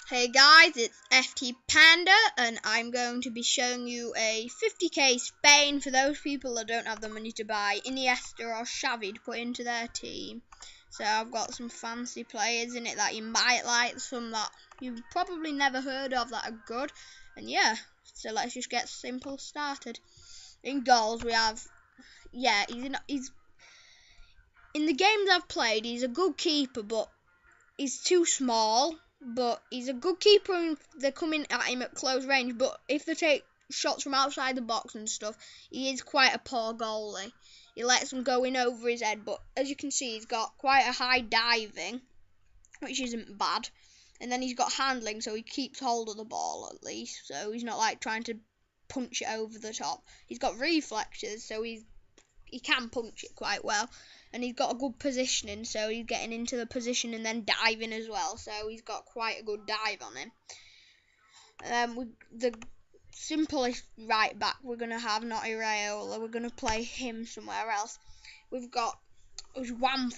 Hey guys, it's FT Panda and I'm going to be showing you a 50k Spain for those people that don't have the money to buy Iniesta or Xavi to put into their team. So I've got some fancy players in it that you might like, some that you've probably never heard of that are good. And yeah, so let's just get simple started. In goals we have, he's in the games I've played, he's a good keeper, but he's too small. But he's a good keeper and they're coming at him at close range. But if they take shots from outside the box and stuff, he is quite a poor goalie. He lets them go in over his head. But as you can see, he's got quite a high diving, which isn't bad. And then he's got handling, so he keeps hold of the ball at least. So he's not like trying to punch it over the top. He's got reflexes, so he can punch it quite well. And he's got a good positioning, so he's getting into the position and then diving as well. So he's got quite a good dive on him. The simplest right back we're going to have, not Iraola. We're going to play him somewhere else. We've got Juan.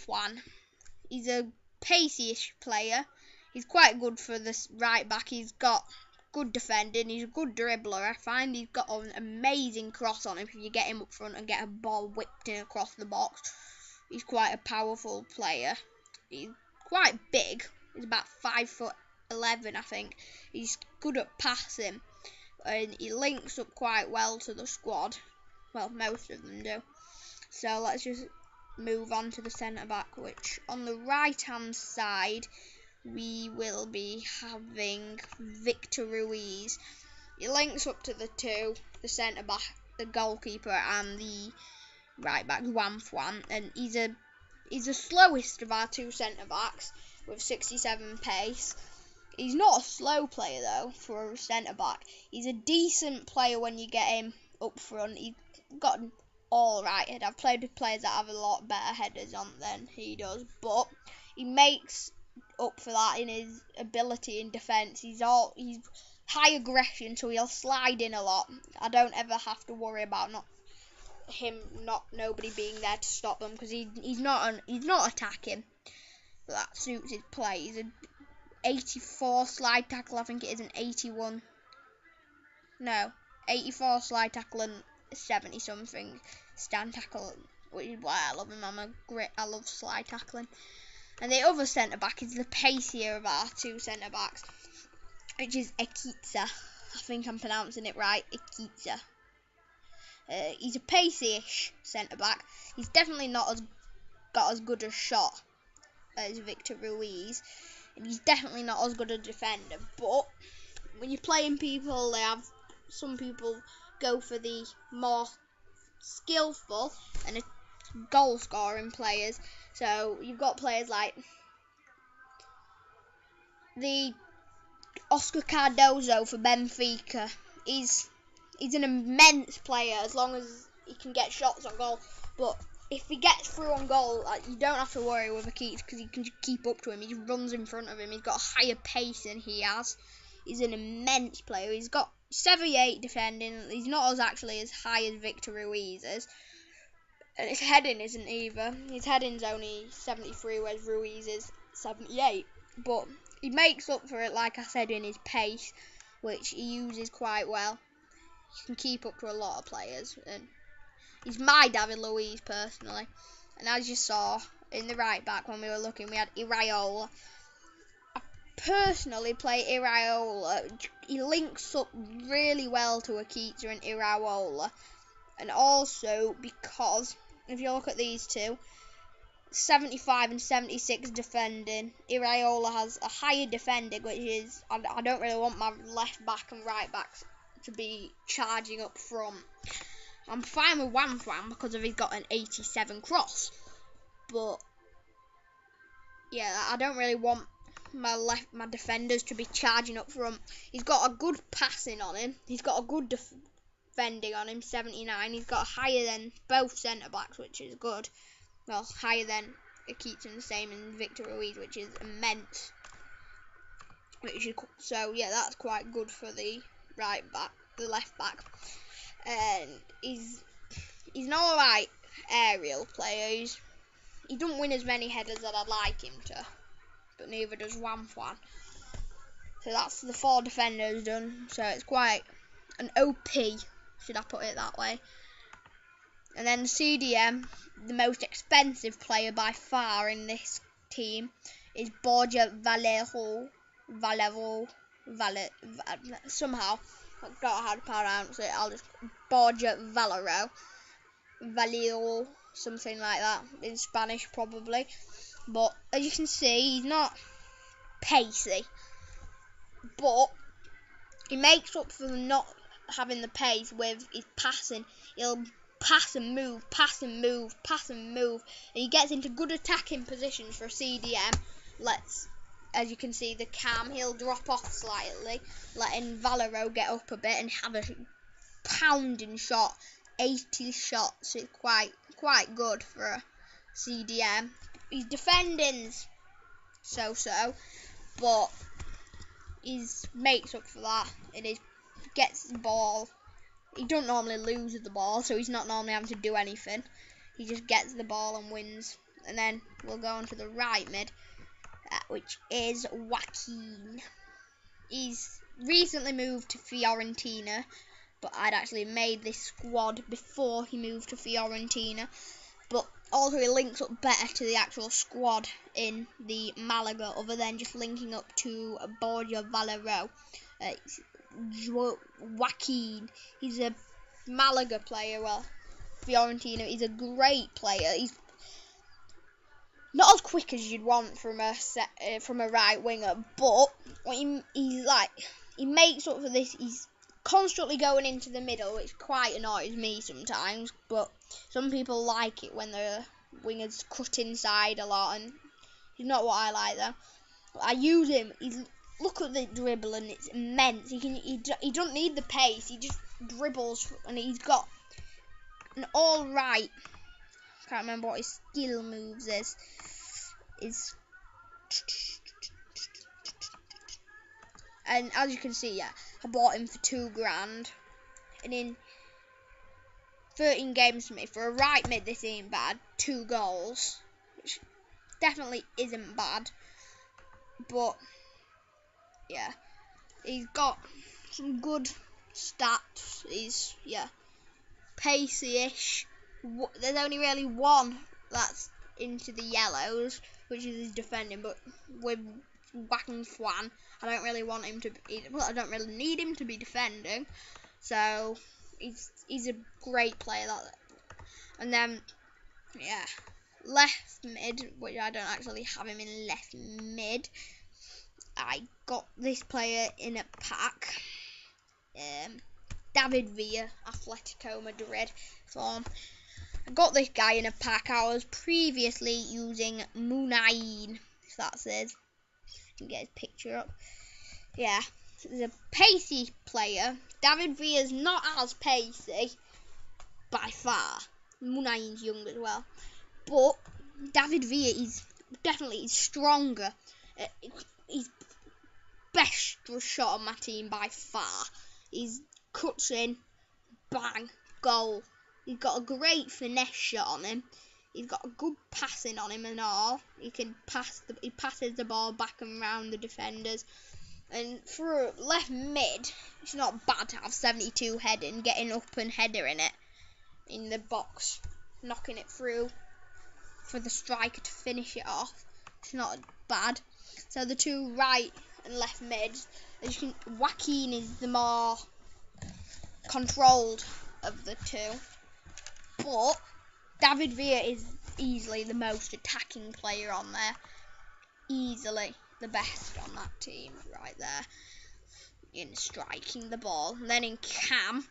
He's a pacey-ish player. He's quite good for this right back. He's got good defending. He's a good dribbler. I find he's got an amazing cross on him if you get him up front and get a ball whipped in across the box. He's quite a powerful player. He's quite big. He's about 5'11", I think. He's good at passing, and he links up quite well to the squad. Well, most of them do. So let's just move on to the centre back, which on the right hand side we will be having Victor Ruiz. He links up to the two, the centre back, the goalkeeper, and the right back Juan, and he's the slowest of our two centre backs with 67 pace. He's not a slow player though for a centre back. He's a decent player when you get him up front. He's got an alright head. I've played with players that have a lot better headers on than he does, but he makes up for that in his ability in defence. He's high aggression, so he'll slide in a lot. I don't ever have to worry about nobody being there to stop them, because he's not attacking. But that suits his play. He's an 84 slide tackle, I think it is, an 84 slide tackle and 70 something stand tackle, which is why I love him. I love slide tackling. And the other centre back is the pacier of our two centre backs, which is Ekitsa. I think I'm pronouncing it right, Ekitsa. He's a pacey-ish centre-back. He's definitely not got as good a shot as Victor Ruiz. And he's definitely not as good a defender. But when you're playing people, some people go for the more skillful and goal-scoring players. So you've got players like the Oscar Cardozo for Benfica. He's an immense player as long as he can get shots on goal. But if he gets through on goal, you don't have to worry with a keeper, because you can just keep up to him. He just runs in front of him. He's got a higher pace than he has. He's an immense player. He's got 78 defending. He's not actually as high as Victor Ruiz is. And his heading isn't either. His heading's only 73, whereas Ruiz is 78. But he makes up for it, like I said, in his pace, which he uses quite well. He can keep up to a lot of players, and he's my David Luiz personally. And as you saw in the right back when we were looking, we had Iraola. I personally play Iraola. He links up really well to Akita and Iraola, and also because if you look at these two, 75 and 76 defending. Iraola has a higher defending, which is I don't really want my left back and right backs to be charging up front. I'm fine with Juan because he's got an 87 cross, but yeah, I don't really want my defenders to be charging up front. He's got a good passing on him. He's got a good defending on him, 79. He's got higher than both centre backs, which is good. Well, higher than Akita, and the same in Victor Ruiz, which is immense. So yeah, that's quite good for the right back, the left back. And he's an alright aerial player. He doesn't win as many headers as I'd like him to, but neither does Juan. So that's the 4 defenders done. So it's quite an OP, should I put it that way. And then the CDM, the most expensive player by far in this team, is Borja Valero. Somehow, I don't know how to pronounce it. I'll just Borja Valero, something like that in Spanish probably. But as you can see, he's not pacey, but he makes up for not having the pace with his passing. He'll pass and move, pass and move, pass and move, and he gets into good attacking positions for a CDM. As you can see, the cam, he'll drop off slightly, letting Valero get up a bit and have a pounding shot, 80 shots. It's quite good for a CDM. His defending's so-so, but he makes up for that. Gets the ball. He don't normally lose the ball, so he's not normally having to do anything. He just gets the ball and wins. And then we'll go on to the right mid, which is Joaquin. He's recently moved to Fiorentina, but I'd actually made this squad before he moved to Fiorentina. But also he links up better to the actual squad in the Malaga, other than just linking up to Borja Valero. Joaquin, he's a Malaga player, well, Fiorentina, he's a great player. He's not as quick as you'd want from a right winger, but he makes up for this. He's constantly going into the middle, which quite annoys me sometimes, but some people like it when the wingers cut inside a lot, and he's not what I like though. I use him. Look at the dribble, and it's immense. He don't need the pace. He just dribbles, and he's got an all right. Can't remember what his skill moves is. And as you can see, yeah, I bought him for £2,000, and in 13 games for me, for a right mid, this ain't bad. 2 goals, which definitely isn't bad, but yeah, he's got some good stats. He's pacey-ish. There's only really one that's into the yellows, which is his defending, but with Joaquin Fwan, I don't really want him to be, well, I don't really need him to be defending, so he's a great player. And then left mid, which I don't actually have him in left mid. I got this player in a pack. David Villa, Atletico Madrid form. I got this guy in a pack. I was previously using Munain, if that's it. Can get his picture up. Yeah, he's a pacey player. David Villa's not as pacey by far. Munain's young as well, but David Villa is definitely stronger. He's best shot on my team by far. He cuts in, bang, goal. He's got a great finesse shot on him. He's got a good passing on him and all. He passes the ball back and round the defenders. And for left mid, it's not bad to have 72 heading, getting up and headering it in the box, knocking it through for the striker to finish it off. It's not bad. So the 2 right and left mids, as you can, Joaquin is the more controlled of the 2, but David Villa is easily the most attacking player on there. Easily the best on that team right there in striking the ball. And then in cam,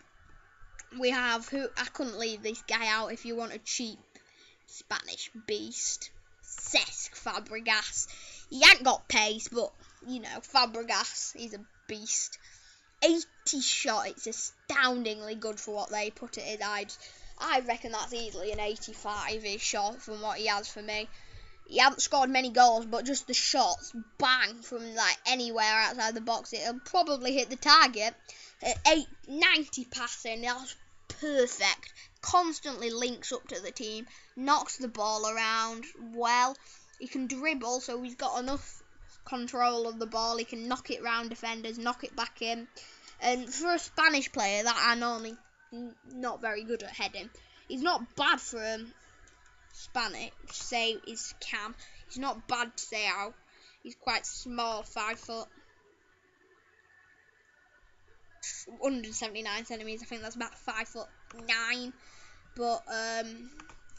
we have, who I couldn't leave this guy out if you want a cheap Spanish beast, Cesc Fabregas. He ain't got pace, but you know, Fabregas, he's a beast. 80 shot, it's astoundingly good for what they put it in. I reckon that's easily an 85-ish shot from what he has for me. He hasn't scored many goals, but just the shots, bang, from like anywhere outside the box, it'll probably hit the target. 90 passing, that's perfect. Constantly links up to the team, knocks the ball around well. He can dribble, so he's got enough control of the ball. He can knock it round defenders, knock it back in. And for a Spanish player that are normally not very good at heading, he's not bad for a Spanish, say is Cam. He's not bad to say out. He's quite small, 5 foot, 179 centimetres. I think that's about 5'9". But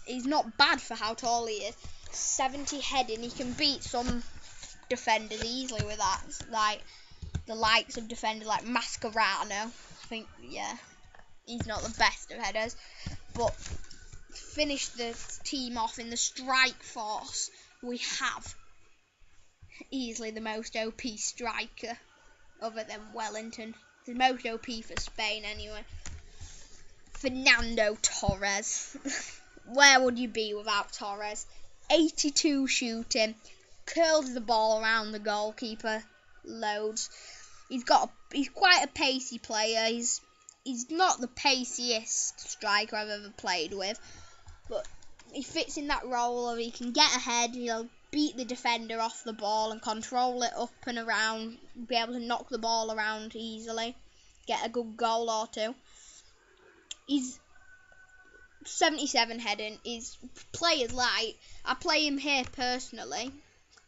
he's not bad for how tall he is. 70 heading. He can beat some defenders easily with that, like the likes of defenders like Mascherano. I think, yeah, he's not the best of headers, but finish the team off in the strike force, we have easily the most OP striker other than Wellington. The most OP for Spain anyway. Fernando Torres. Where would you be without Torres? 82 shooting, curls the ball around the goalkeeper loads. He's quite a pacey player. He's not the paciest striker I've ever played with, but he fits in that role of he can get ahead, he'll beat the defender off the ball and control it up and around, be able to knock the ball around easily, get a good goal or two. He's 77 heading. His players like, I play him here personally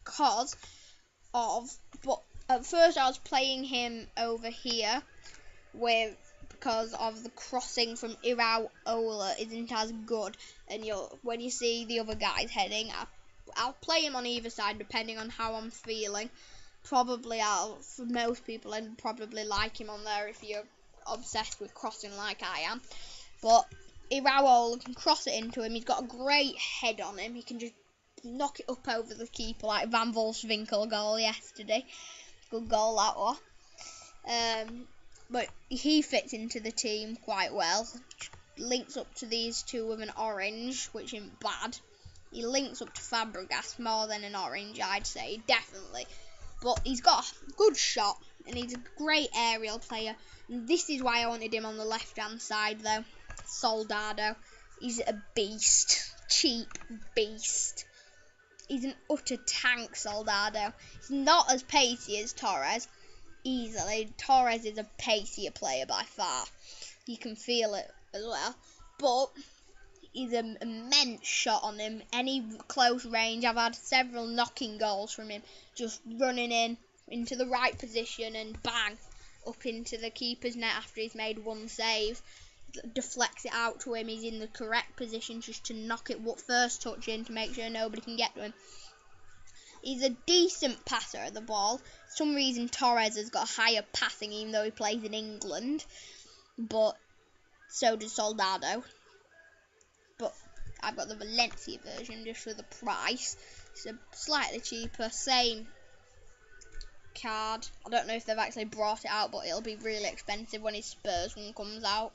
because of, but at first I was playing him over here because of the crossing from Iraola isn't as good, and when you see the other guys heading, I'll play him on either side depending on how I'm feeling. Probably for most people, I'd probably like him on there if you're obsessed with crossing like I am. But Iraola can cross it into him. He's got a great head on him. He can just knock it up over the keeper like Van Volswinkel goal yesterday. Good goal that was. But he fits into the team quite well. Links up to these two with an orange, which isn't bad. He links up to Fabregas more than an orange, I'd say, definitely. But he's got a good shot, and he's a great aerial player. And this is why I wanted him on the left-hand side, though. Soldado. He's a beast. Cheap beast. He's an utter tank, Soldado. He's not as pacey as Torres. Easily. Torres is a pacier player by far. You can feel it as well. But he's an immense shot on him. Any close range, I've had several knocking goals from him. Just running into the right position and bang, up into the keeper's net after he's made one save. Deflects it out to him. He's in the correct position just to knock it first touch in to make sure nobody can get to him. He's a decent passer of the ball. For some reason Torres has got higher passing even though he plays in England. But so does Soldado. But I've got the Valencia version just for the price. It's a slightly cheaper, same card. I don't know if they've actually brought it out, but it'll be really expensive when his Spurs one comes out.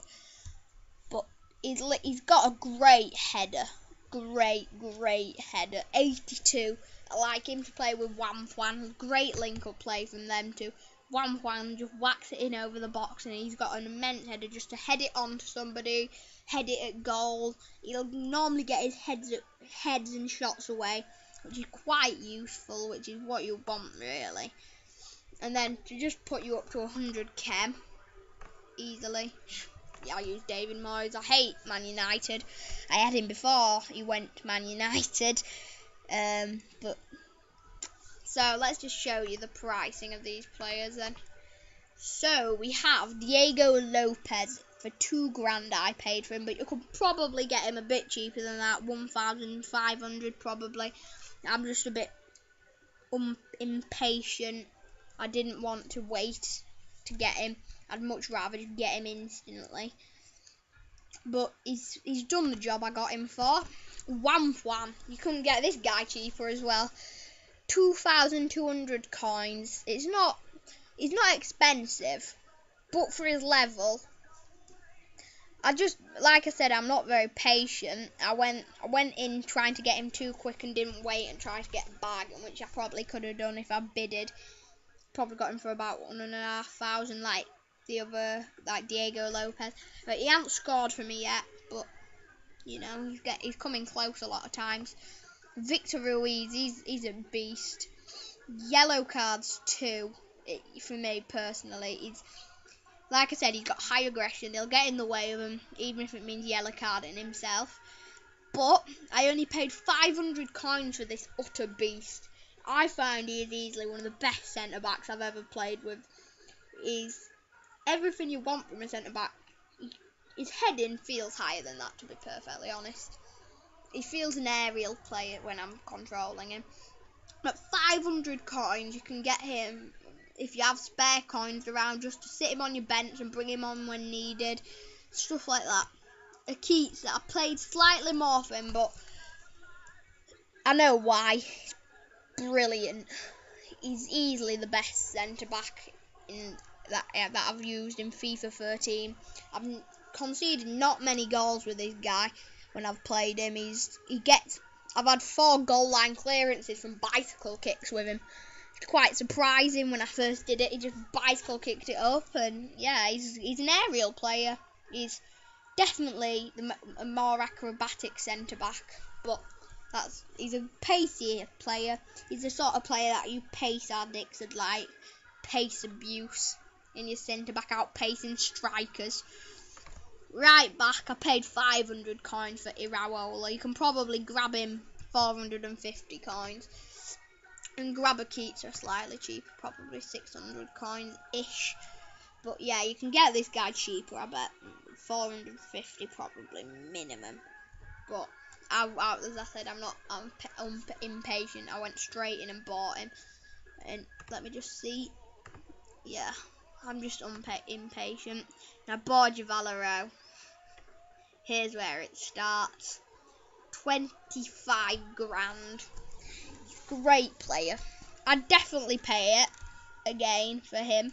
But he's got a great header. Great header. 82. I like him to play with Juan. Great link-up play from them two. Juan just whacks it in over the box, and he's got an immense header just to head it on to somebody, head it at goal. He'll normally get his heads and shots away, which is quite useful, which is what you want, really. And then to just put you up to 100 chem easily. Yeah, I use David Moyes. I hate Man United. I had him before he went to Man United. But so let's just show you the pricing of these players then. So we have Diego Lopez for $2,000 I paid for him, but you could probably get him a bit cheaper than that, 1,500 probably. I'm just a bit impatient. I didn't want to wait to get him. I'd much rather just get him instantly. But he's done the job I got him for. Juan. You couldn't get this guy cheaper as well. 2,200 coins. He's not expensive, but for his level, like I said, I'm not very patient. I went in trying to get him too quick and didn't wait and tried to get a bag, which I probably could have done if I bidded. Probably got him for about 1,500, like the other, like Diego Lopez. But he hasn't scored for me yet. But you know, he's coming close a lot of times. Victor Ruiz, he's a beast. Yellow cards too, for me personally. He's, like I said, he's got high aggression. He'll get in the way of him, even if it means yellow carding himself. But I only paid 500 coins for this utter beast. I find he is easily one of the best centre-backs I've ever played with. He's everything you want from a centre-back. His heading feels higher than that, to be perfectly honest. He feels an aerial player when I'm controlling him. At 500 coins, you can get him, if you have spare coins around, just to sit him on your bench and bring him on when needed. Stuff like that. A Keats that I played slightly more for him, but I know why. He's brilliant. He's easily the best centre-back that I've used in FIFA 13. I've conceded not many goals with this guy when I've played him. I've had 4 goal line clearances from bicycle kicks with him. It's quite surprising when I first did it. He just bicycle kicked it up, and yeah, he's an aerial player. He's definitely a more acrobatic centre back, but he's a pacey player. He's the sort of player that you pace addicts would like. Pace abuse in your centre back, outpacing strikers. Right back, I paid 500 coins for Iraola. You can probably grab him 450 coins. And grab a Keats for slightly cheaper, probably 600 coins ish. But yeah, you can get this guy cheaper, I bet. 450 probably minimum. But as I said, I'm impatient. I went straight in and bought him. And let me just see. Yeah, I'm just impatient. Now, bought your Valero. Here's where it starts. 25 grand. Great player. I'd definitely pay it again for him.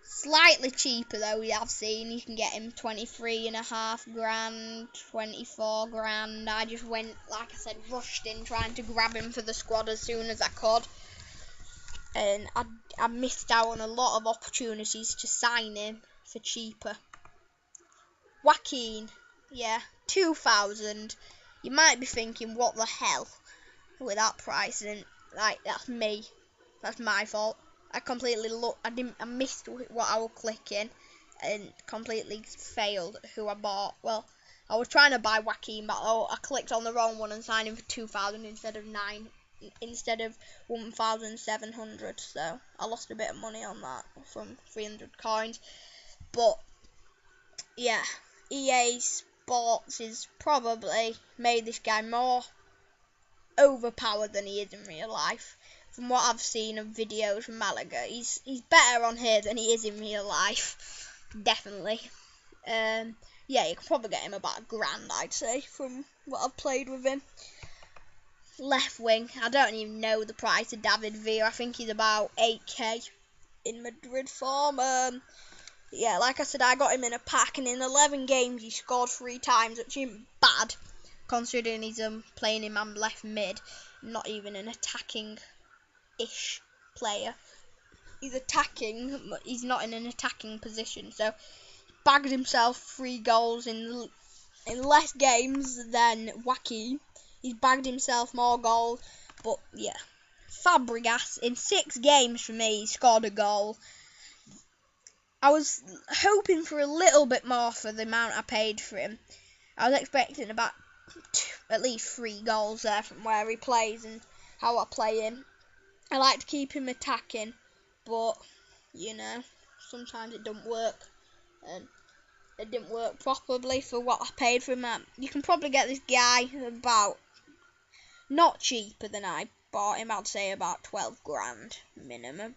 Slightly cheaper though, we have seen. You can get him 23.5 grand, 24 grand. I just went, like I said, rushed in trying to grab him for the squad as soon as I could. And I missed out on a lot of opportunities to sign him for cheaper. Joaquin, yeah, 2,000. You might be thinking, what the hell with that price? And like, that's me. That's my fault. I missed what I was clicking and completely failed who I bought. Well, I was trying to buy Joaquin, but I clicked on the wrong one and signed him for 2,000 instead of 1,700. So I lost a bit of money on that from 300 coins. But yeah, EA Sports has probably made this guy more overpowered than he is in real life. From what I've seen of videos from Malaga, he's better on here than he is in real life. Definitely. Yeah, you can probably get him about £1,000, I'd say, from what I've played with him. Left wing, I don't even know the price of David Villa. I think he's about 8k in Madrid form. Yeah, like I said, I got him in a pack, and in 11 games he scored 3 times, which isn't bad, considering he's playing him on left mid, not even an attacking-ish player. He's attacking, but he's not in an attacking position, so bagged himself 3 goals in less games than Joaquin. He's bagged himself more goals, but yeah. Fabregas, in 6 games for me, he scored a goal. I was hoping for a little bit more for the amount I paid for him. I was expecting about at least 3 goals there from where he plays and how I play him. I like to keep him attacking, but, you know, sometimes it don't work. And it didn't work properly for what I paid for him. You can probably get this guy about, not cheaper than I bought him, I'd say about 12 grand minimum.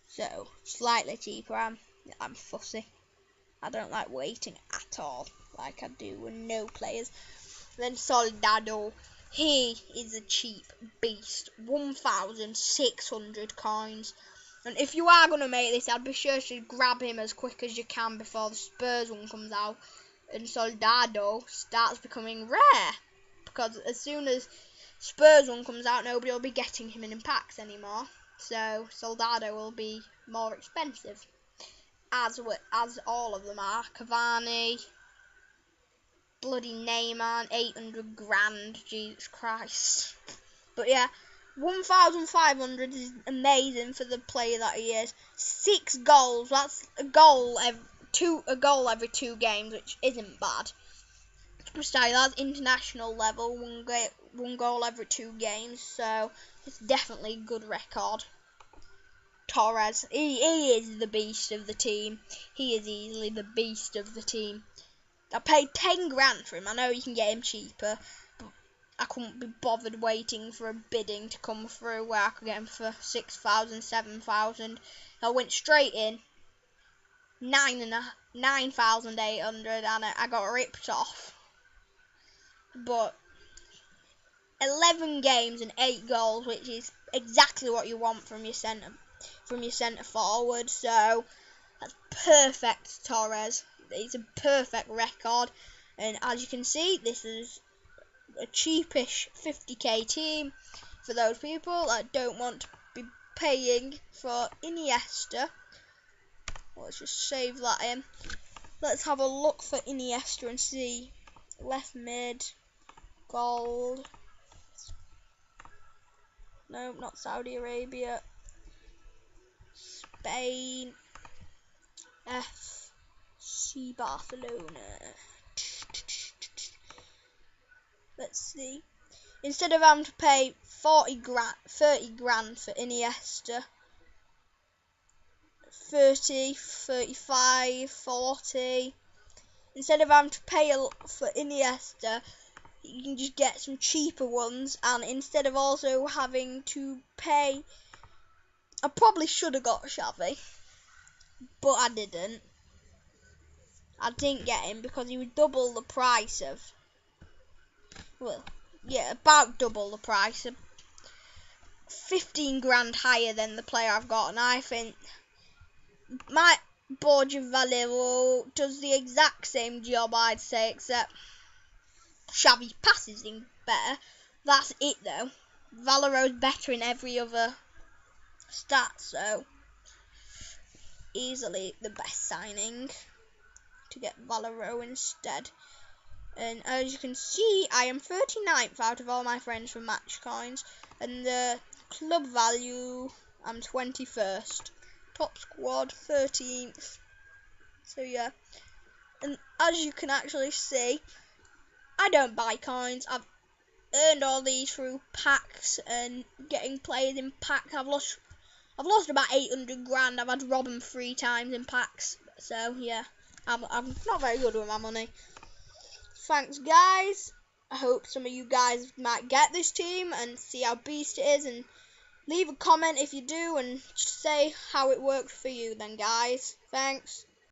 So, slightly cheaper. I'm fussy. I don't like waiting at all, like I do with no players. Then Soldado, he is a cheap beast. 1,600 coins. And if you are going to make this, I'd be sure to grab him as quick as you can before the Spurs one comes out. And Soldado starts becoming rare. Because as soon as Spurs one comes out, nobody will be getting him in packs anymore. So Soldado will be more expensive. As all of them are. Cavani, bloody Neymar, 800 grand, Jesus Christ. But yeah, 1,500 is amazing for the player that he is. 6 goals, that's a goal every 2 games, which isn't bad. Sorry, that's international level, one goal every 2 games, so it's definitely a good record. Torres, he is the beast of the team. He is easily the beast of the team. I paid 10 grand for him. I know you can get him cheaper, but I couldn't be bothered waiting for a bidding to come through where I could get him for 6,000, 7,000. I went straight in, 9,800, and I got ripped off. But 11 games and 8 goals, which is exactly what you want from your centre forward. So that's perfect, Torres. It's a perfect record, and as you can see, this is a cheapish 50k team for those people that don't want to be paying for Iniesta. Let's just save that in. Let's have a look for Iniesta and see. Left mid, gold. No, not Saudi Arabia. Spain. FC Barcelona. Let's see. Instead of having to pay 30 grand for Iniesta, 30, 35, 40. Instead of having to pay for Iniesta, you can just get some cheaper ones, and instead of also having to pay, I probably should have got Xavi, but I didn't. I didn't get him because he was double the price of, well, yeah, about double the price of, 15 grand higher than the player I've got, and I think my Borja Valero does the exact same job, I'd say, except Xavi passes him better. That's it though. Valero's better in every other stat, so easily the best signing to get Valero instead. And as you can see, I am 39th out of all my friends from Match Coins, and the club value, I'm 21st. Top squad, 13th. So yeah, and as you can actually see, I don't buy coins. I've earned all these through packs and getting players in packs. I've lost about 800 grand. I've had to rob them 3 times in packs. So yeah, I'm not very good with my money. Thanks guys. I hope some of you guys might get this team and see how beast it is, and leave a comment if you do and say how it worked for you then guys. Thanks.